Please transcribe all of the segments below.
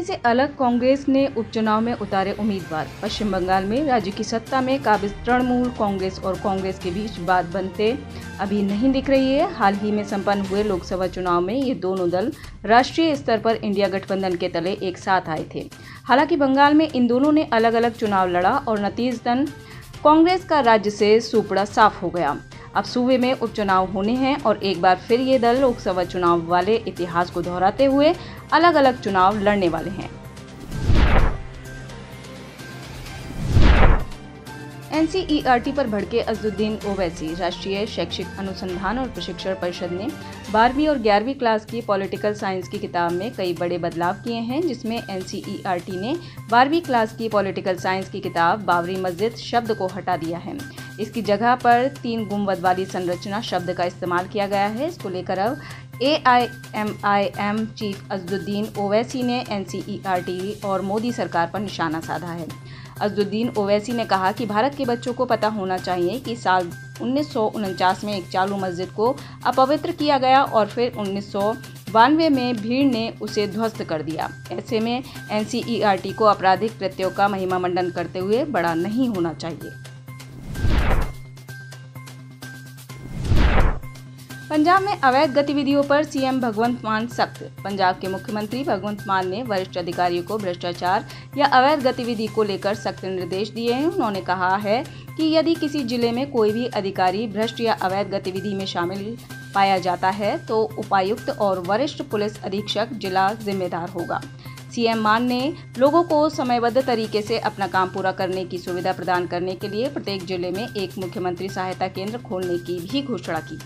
से अलग कांग्रेस ने उपचुनाव में उतारे उम्मीदवार। पश्चिम बंगाल में राज्य की सत्ता में काबिज तृणमूल कांग्रेस और कांग्रेस के बीच बात बनते अभी नहीं दिख रही है। हाल ही में संपन्न हुए लोकसभा चुनाव में ये दोनों दल राष्ट्रीय स्तर पर इंडिया गठबंधन के तले एक साथ आए थे। हालांकि बंगाल में इन दोनों ने अलग अलग चुनाव लड़ा और नतीजतन कांग्रेस का राज्य से सूपड़ा साफ हो गया। अब सूबे में उपचुनाव होने हैं और एक बार फिर ये दल लोकसभा चुनाव वाले इतिहास को दोहराते हुए अलग अलग चुनाव लड़ने वाले हैं। एनसीईआरटी पर भड़के अज़दुद्दीन ओवैसी। राष्ट्रीय शैक्षिक अनुसंधान और प्रशिक्षण परिषद ने 12वीं और 11वीं क्लास की पॉलिटिकल साइंस की किताब में कई बड़े बदलाव किए हैं, जिसमें एनसीईआरटी ने 12वीं क्लास की पॉलिटिकल साइंस की किताब बाबरी मस्जिद शब्द को हटा दिया है। इसकी जगह पर 3 गुंबद वाली संरचना शब्द का इस्तेमाल किया गया है। इसको लेकर अब AIMIM चीफ अज़दुद्दीन ओवैसी ने एनसीईआरटी और मोदी सरकार पर निशाना साधा है। अज़दुद्दीन ओवैसी ने कहा कि भारत के बच्चों को पता होना चाहिए कि साल 1949 में एक चालू मस्जिद को अपवित्र किया गया और फिर 1992 में भीड़ ने उसे ध्वस्त कर दिया। ऐसे में एनसीईआरटी को आपराधिक कृत्यों का महिमा मंडन करते हुए बड़ा नहीं होना चाहिए। पंजाब में अवैध गतिविधियों पर सीएम भगवंत मान सख्त। पंजाब के मुख्यमंत्री भगवंत मान ने वरिष्ठ अधिकारियों को भ्रष्टाचार या अवैध गतिविधि को लेकर सख्त निर्देश दिए हैं। उन्होंने कहा है कि यदि किसी जिले में कोई भी अधिकारी भ्रष्ट या अवैध गतिविधि में शामिल पाया जाता है तो उपायुक्त और वरिष्ठ पुलिस अधीक्षक जिला जिम्मेदार होगा। सीएम मान ने लोगों को समयबद्ध तरीके से अपना काम पूरा करने की सुविधा प्रदान करने के लिए प्रत्येक जिले में एक मुख्यमंत्री सहायता केंद्र खोलने की भी घोषणा की।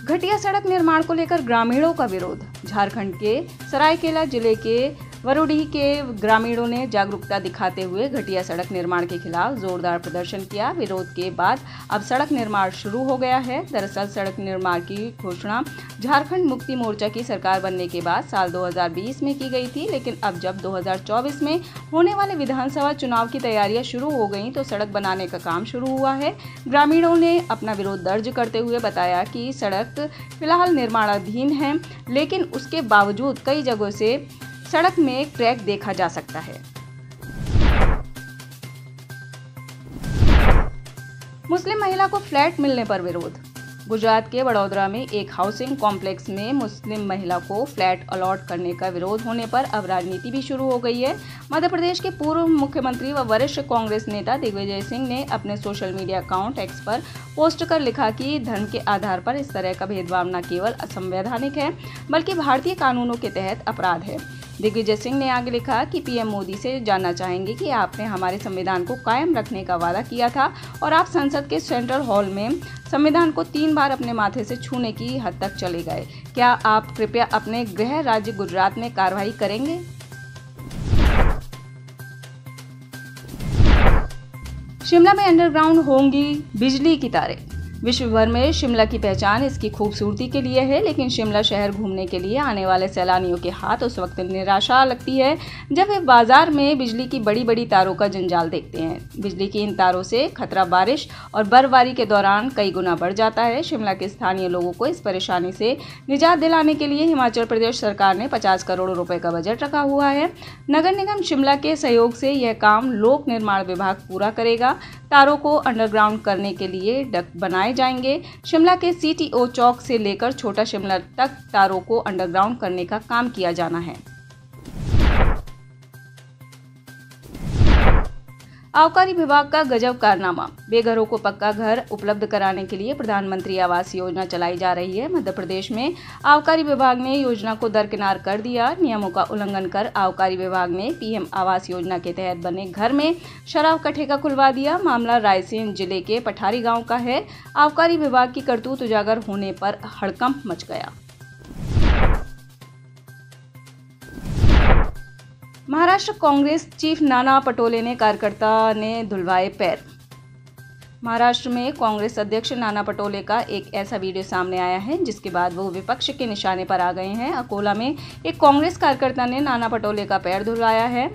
घटिया सड़क निर्माण को लेकर ग्रामीणों का विरोध। झारखंड के सरायकेला जिले के वरुडीह के ग्रामीणों ने जागरूकता दिखाते हुए घटिया सड़क निर्माण के खिलाफ जोरदार प्रदर्शन किया। विरोध के बाद अब सड़क निर्माण शुरू हो गया है। दरअसल सड़क निर्माण की घोषणा झारखंड मुक्ति मोर्चा की सरकार बनने के बाद साल 2020 में की गई थी, लेकिन अब जब 2024 में होने वाले विधानसभा चुनाव की तैयारियां शुरू हो गई तो सड़क बनाने का काम शुरू हुआ है। ग्रामीणों ने अपना विरोध दर्ज करते हुए बताया कि सड़क फिलहाल निर्माणाधीन है, लेकिन उसके बावजूद कई जगहों से सड़क में क्रैक देखा जा सकता है। मुस्लिम महिला को फ्लैट मिलने पर विरोध। गुजरात के वडोदरा में एक हाउसिंग कॉम्प्लेक्स में मुस्लिम महिला को फ्लैट अलॉट करने का विरोध होने पर अब राजनीति भी शुरू हो गई है। मध्य प्रदेश के पूर्व मुख्यमंत्री व वरिष्ठ कांग्रेस नेता दिग्विजय सिंह ने अपने सोशल मीडिया अकाउंट एक्स पर पोस्ट कर लिखा कि धर्म के आधार पर इस तरह का भेदभाव न केवल असंवैधानिक है बल्कि भारतीय कानूनों के तहत अपराध है। दिग्विजय सिंह ने आगे लिखा कि पीएम मोदी से जानना चाहेंगे कि आपने हमारे संविधान को कायम रखने का वादा किया था और आप संसद के सेंट्रल हॉल में संविधान को 3 बार अपने माथे से छूने की हद तक चले गए। क्या आप कृपया अपने गृह राज्य गुजरात में कार्रवाई करेंगे? शिमला में अंडरग्राउंड होंगी बिजली की तारें। विश्व भर में शिमला की पहचान इसकी खूबसूरती के लिए है, लेकिन शिमला शहर घूमने के लिए आने वाले सैलानियों के हाथ उस वक्त निराशा लगती है जब वे बाजार में बिजली की बड़ी बड़ी तारों का जंजाल देखते हैं। बिजली की इन तारों से खतरा बारिश और बर्फबारी के दौरान कई गुना बढ़ जाता है। शिमला के स्थानीय लोगों को इस परेशानी से निजात दिलाने के लिए हिमाचल प्रदेश सरकार ने 50 करोड़ रुपए का बजट रखा हुआ है। नगर निगम शिमला के सहयोग से यह काम लोक निर्माण विभाग पूरा करेगा। तारों को अंडरग्राउंड करने के लिए डक्ट बनाए जाएंगे। शिमला के CTO चौक से लेकर छोटा शिमला तक तारों को अंडरग्राउंड करने का काम किया जाना है। आबकारी विभाग का गजब कारनामा। बेघरों को पक्का घर उपलब्ध कराने के लिए प्रधानमंत्री आवास योजना चलाई जा रही है। मध्य प्रदेश में आबकारी विभाग ने योजना को दरकिनार कर दिया। नियमों का उल्लंघन कर आबकारी विभाग ने पीएम आवास योजना के तहत बने घर में शराब का ठेका खुलवा दिया। मामला रायसेन जिले के पठारी गांव का है। आबकारी विभाग की करतूत उजागर होने पर हड़कंप मच गया। महाराष्ट्र कांग्रेस चीफ नाना पटोले ने कार्यकर्ता ने धुलवाए पैर। महाराष्ट्र में कांग्रेस अध्यक्ष नाना पटोले का एक ऐसा वीडियो सामने आया है जिसके बाद वो विपक्ष के निशाने पर आ गए हैं। अकोला में एक कांग्रेस कार्यकर्ता ने नाना पटोले का पैर धुलवाया है।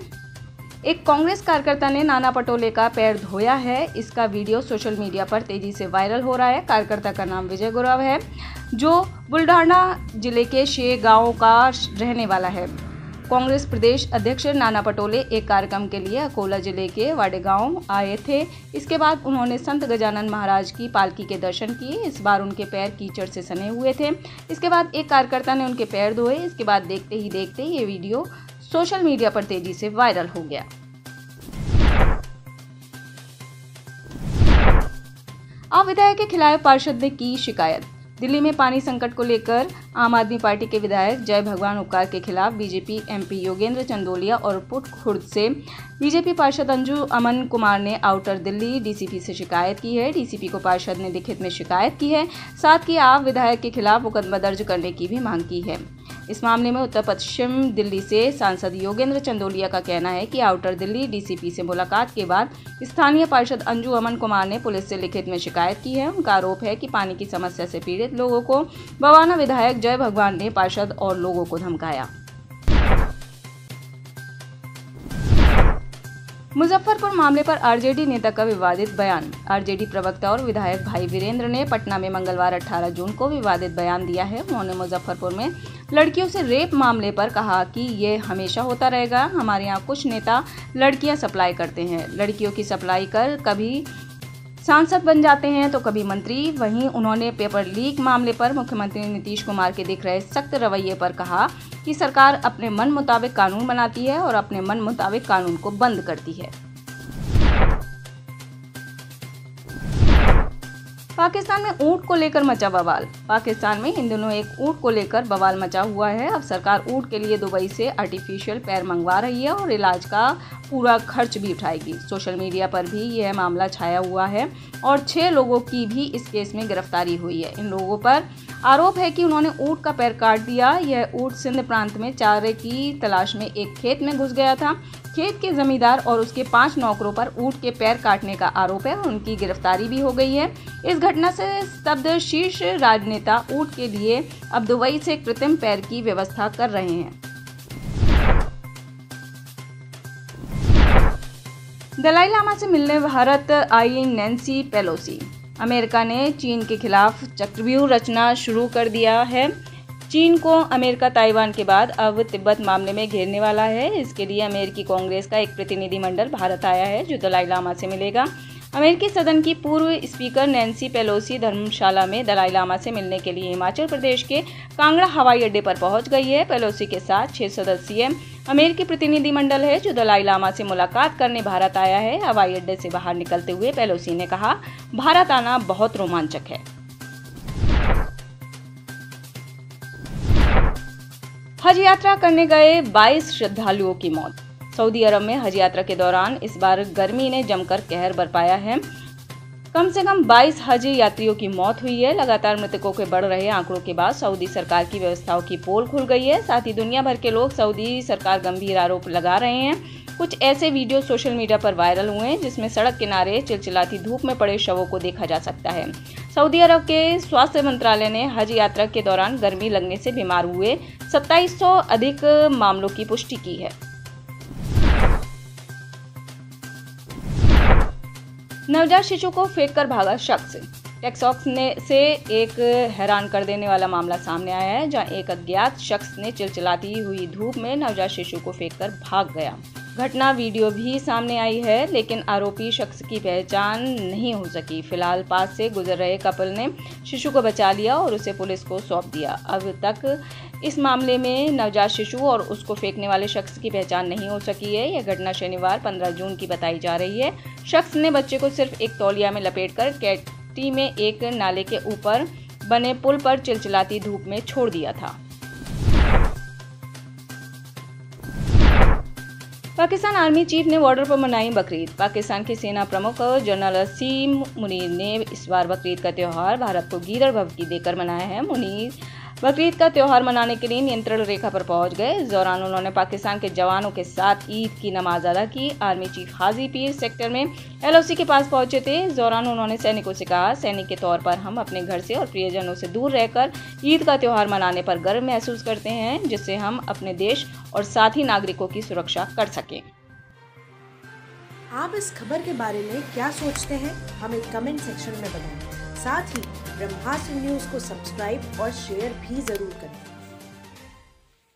एक कांग्रेस कार्यकर्ता ने नाना पटोले का पैर धोया है। इसका वीडियो सोशल मीडिया पर तेजी से वायरल हो रहा है। कार्यकर्ता का नाम विजय गुरव है, जो बुल्ढाना जिले के शेगांव का रहने वाला है। कांग्रेस प्रदेश अध्यक्ष नाना पटोले एक कार्यक्रम के लिए अकोला जिले के वाडेगांव आए थे। इसके बाद उन्होंने संत गजानन महाराज की पालकी के दर्शन किए। इस बार उनके पैर कीचड़ से सने हुए थे। इसके बाद एक कार्यकर्ता ने उनके पैर धोए। इसके बाद देखते ही देखते ये वीडियो सोशल मीडिया पर तेजी से वायरल हो गया। आप विधायक के खिलाफ पार्षद ने की शिकायत। दिल्ली में पानी संकट को लेकर आम आदमी पार्टी के विधायक जय भगवान उपकार के खिलाफ बीजेपी एमपी योगेंद्र चंदोलिया और पुट-खुर्द से बीजेपी पार्षद अंजू अमन कुमार ने आउटर दिल्ली डीसीपी से शिकायत की है। डीसीपी को पार्षद ने लिखित में शिकायत की है, साथ ही आप विधायक के खिलाफ मुकदमा दर्ज करने की भी मांग की है। इस मामले में उत्तर पश्चिम दिल्ली से सांसद योगेंद्र चंदोलिया का कहना है कि आउटर दिल्ली डीसीपी से मुलाकात के बाद स्थानीय पार्षद अंजू अमन कुमार ने पुलिस से लिखित में शिकायत की है। उनका आरोप है कि पानी की समस्या से पीड़ित लोगों को बवाना विधायक जय भगवान ने पार्षद और लोगों को धमकाया। मुजफ्फरपुर मामले पर आरजेडी नेता का विवादित बयान। आरजेडी प्रवक्ता और विधायक भाई वीरेंद्र ने पटना में मंगलवार 18 जून को विवादित बयान दिया है। उन्होंने मुजफ्फरपुर में लड़कियों से रेप मामले पर कहा कि ये हमेशा होता रहेगा। हमारे यहाँ कुछ नेता लड़कियां सप्लाई करते हैं, लड़कियों की सप्लाई कर कभी सांसद बन जाते हैं तो कभी मंत्री। वहीं उन्होंने पेपर लीक मामले पर मुख्यमंत्री नीतीश कुमार के दिख रहे सख्त रवैये पर कहा कि सरकार अपने मन मुताबिक कानून बनाती है और अपने मन मुताबिक कानून को बंद करती है। पाकिस्तान में ऊंट को लेकर मचा बवाल। पाकिस्तान में इन दिनों एक ऊंट को लेकर बवाल मचा हुआ है। अब सरकार ऊंट के लिए दुबई से आर्टिफिशियल पैर मंगवा रही है और इलाज का पूरा खर्च भी उठाएगी। सोशल मीडिया पर भी यह मामला छाया हुआ है और 6 लोगों की भी इस केस में गिरफ्तारी हुई है। इन लोगों पर आरोप है कि उन्होंने ऊंट का पैर काट दिया। यह ऊंट सिंध प्रांत में चारे की तलाश में एक खेत में घुस गया था। खेत के जमींदार और उसके 5 नौकरों पर ऊंट के पैर काटने का आरोप है और उनकी गिरफ्तारी भी हो गई है। इस घटना से स्तब्ध शीर्ष राजनेता ऊंट के लिए अब दुबई से कृत्रिम पैर की व्यवस्था कर रहे हैं। दलाई लामा से मिलने भारत आई नैन्सी पेलोसी। अमेरिका ने चीन के खिलाफ चक्रव्यूह रचना शुरू कर दिया है। चीन को अमेरिका ताइवान के बाद अब तिब्बत मामले में घेरने वाला है। इसके लिए अमेरिकी कांग्रेस का एक प्रतिनिधिमंडल भारत आया है, जो दलाई लामा से मिलेगा। अमेरिकी सदन की पूर्व स्पीकर नैन्सी पेलोसी धर्मशाला में दलाई लामा से मिलने के लिए हिमाचल प्रदेश के कांगड़ा हवाई अड्डे पर पहुंच गई है। पेलोसी के साथ 6 सदस्यीय अमेरिकी प्रतिनिधिमंडल है, जो दलाई लामा से मुलाकात करने भारत आया है। हवाई अड्डे से बाहर निकलते हुए पेलोसी ने कहा, भारत आना बहुत रोमांचक है। हज यात्रा करने गए 22 श्रद्धालुओं की मौत। सऊदी अरब में हज यात्रा के दौरान इस बार गर्मी ने जमकर कहर बरपाया है। कम से कम 22 हज यात्रियों की मौत हुई है। लगातार मृतकों के बढ़ रहे आंकड़ों के बाद सऊदी सरकार की व्यवस्थाओं की पोल खुल गई है। साथ ही दुनिया भर के लोग सऊदी सरकार गंभीर आरोप लगा रहे हैं। कुछ ऐसे वीडियो सोशल मीडिया पर वायरल हुए हैं जिसमें सड़क किनारे चिलचिलाती धूप में पड़े शवों को देखा जा सकता है। सऊदी अरब के स्वास्थ्य मंत्रालय ने हज यात्रा के दौरान गर्मी लगने से बीमार हुए 2700 अधिक मामलों की पुष्टि की है। नवजात शिशु को फेंककर भागा शख्स। टेक्सास से एक हैरान कर देने वाला मामला सामने आया है, जहां एक अज्ञात शख्स ने चिलचिलाती हुई धूप में नवजात शिशु को फेंककर भाग गया। घटना वीडियो भी सामने आई है, लेकिन आरोपी शख्स की पहचान नहीं हो सकी। फिलहाल पास से गुजर रहे कपल ने शिशु को बचा लिया और उसे पुलिस को सौंप दिया। अब तक इस मामले में नवजात शिशु और उसको फेंकने वाले शख्स की पहचान नहीं हो सकी है। यह घटना शनिवार 15 जून की बताई जा रही है। शख्स ने बच्चे को सिर्फ एक तौलिया में लपेटकर कैटी में एक नाले के ऊपर बने पुल पर चिलचिलाती धूप में छोड़ दिया था। पाकिस्तान आर्मी चीफ ने बॉर्डर पर मनाई बकरीद। पाकिस्तान के सेना प्रमुख जनरल असीम मुनीर ने इस बार बकरीद का त्यौहार भारत को गीदड़ भभकी देकर मनाया है। मुनीर बकरीद का त्यौहार मनाने के लिए नियंत्रण रेखा पर पहुंच गए। इस दौरान उन्होंने पाकिस्तान के जवानों के साथ ईद की नमाज अदा की। Army chief Haji Pir sector में LOC के पास पहुंचे थे। इस दौरान उन्होंने सैनिकों से कहा, सैनिक के तौर पर हम अपने घर से और प्रियजनों से दूर रहकर ईद का त्यौहार मनाने पर गर्व महसूस करते हैं, जिससे हम अपने देश और साथी नागरिकों की सुरक्षा कर सकें। आप इस खबर के बारे में क्या सोचते हैं, हमें कमेंट सेक्शन में बताएं। साथ ही ब्रह्मास्त्र न्यूज को सब्सक्राइब और शेयर भी जरूर करें।